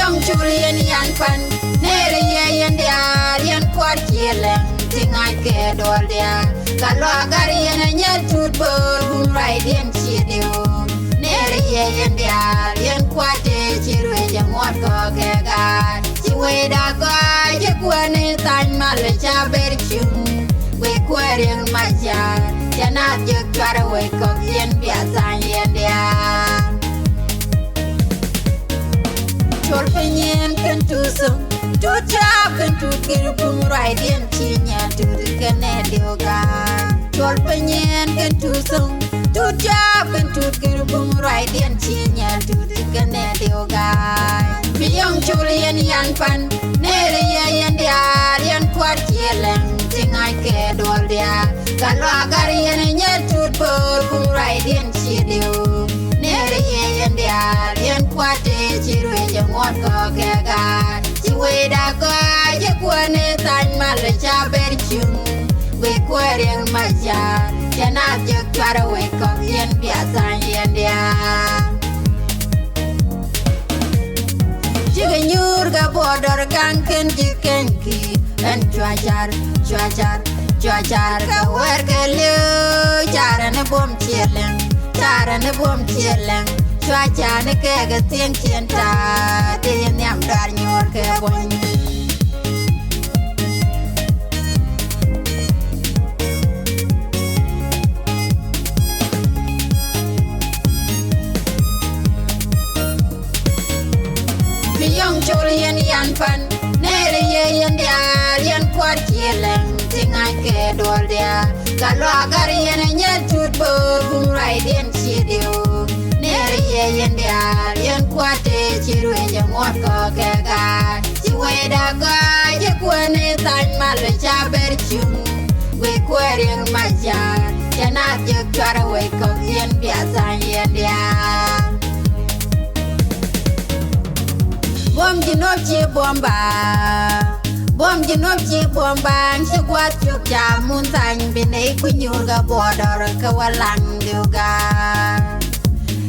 young Julian yan pan nere ye yan dia yan kwat yeleng tingai ke dol dia kalau agar yan nya tut bor hum rai den chidio nere ye yan dia yan kwat chirwe jamot ko ke ga chiwe da ko je kwane tan mal cha ber chung we kwereng maja janat je twara we ko yan biasa yan dia chol penyen kan tusum tu trap kan tu kir pum rai den chinya tu kene dioga chol penyen kan tusum tu trap kan tu kir pum rai den chinya tu kene dioga biyong chulian yan pan nere yan dia yan kwat yeleng tingai ke dol dia kalau agar yan nyetut por pum rai den chidio nere yan dia yan kwat chirwe jamot ko ke ga chiwe da ko je kwane tan mal cha ber chung we kwereng maja jana je twara we ko yan biasa yan dia jiga nyur ga bodor gang ken jikenki en chuajar ga wer ga lu jarane bom chieleng chuacha ne ke ga tien chienta de nyam dar nyor ke bon biyong Julian yan pan nere ye yan dia yan kwat yeleng tingai ke dol dia kalau agar yan nyetut bor hum rai den chidio nere ye yan dia yan kwat chirwe jamot ko ke ga chiwe da ko je kwane tan mal cha ber chung we kwereng maja janat je twara we ko yan biasa yan dia bom jinop chi bomba chi kwat chuk ja mun tan binei kunyur ga bodor ka walang dioga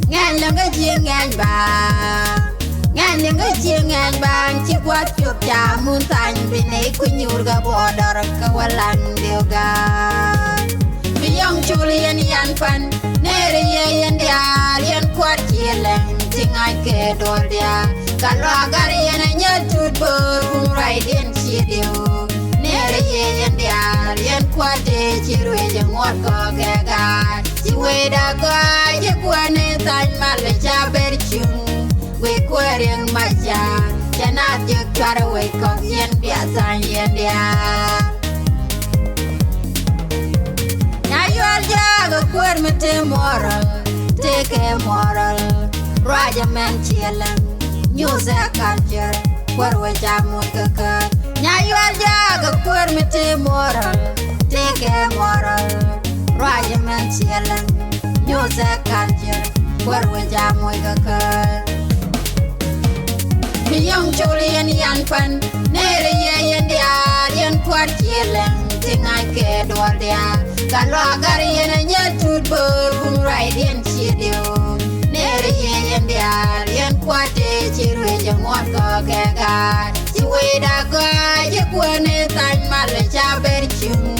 ngan lang chi ngan ba chi kwat chuk ja mun tan binei kunyur ga bodor ka walang dioga biyong Julian yan pan nere ye yan dia yan kwat yeleng tingai ke dol dia kalau agar yan nyetut bor hum rai den chidio nere ye yan dia yan kwat chirwe jamot ko ke ga chiwe da ko je kwane tan mal cha ber chung we kwereng maja janat je twara we ko yan biasa yan dia ayol jaga kwer mete moral teke moral raja men chielang nyuse culture kwerwe jamu kaka nyayol jaga kwer mete moral teke moral raja men chielang nyuse culture kwerwe jamu kaka biyong Julian yan pan nere ye yan dia yan kwat yeleng tingai ke dol dia kalau agar yan nyetut bor hum rai den chidio nere ye yan dia yan kwat chirwe jamot ko ke ga chiwe da ko je kwane tan mal cha ber chung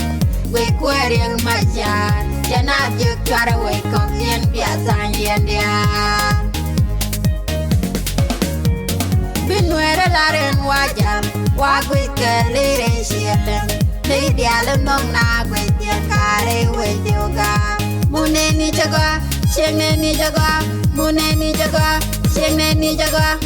we kwereng maja janat je twara we ko yan biasa yan dia binwere laren wajam wa gwe ke lire shieleng le dial nong na gwe tian kare we dioga muneni jaga shengeni jaga muneni jaga shengeni jaga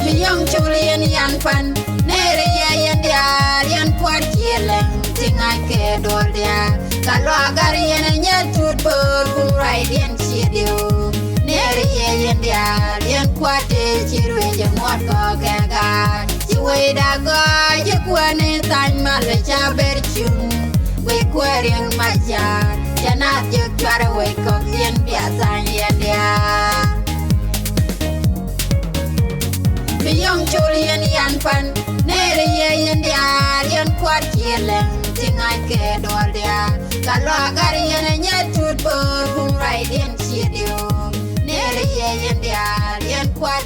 biyong Julian yan pan nere ye yan dia yan kwat yeleng tingai ke dol dia kalau agar yan nyetut bor hum rai den chidio nere ye yan dia yan kwat chirwe jamot ko ke ga chiwe da ko je kwane tan mal cha ber chung we kwereng maja janat je twara we ko yan biasa yan dia Julian yan pan nere ye yan dia yan kwat yelen tingai ke dol dia kalo agar yan nyatut bor hum right yan chidio nere ye yan dia yan kwat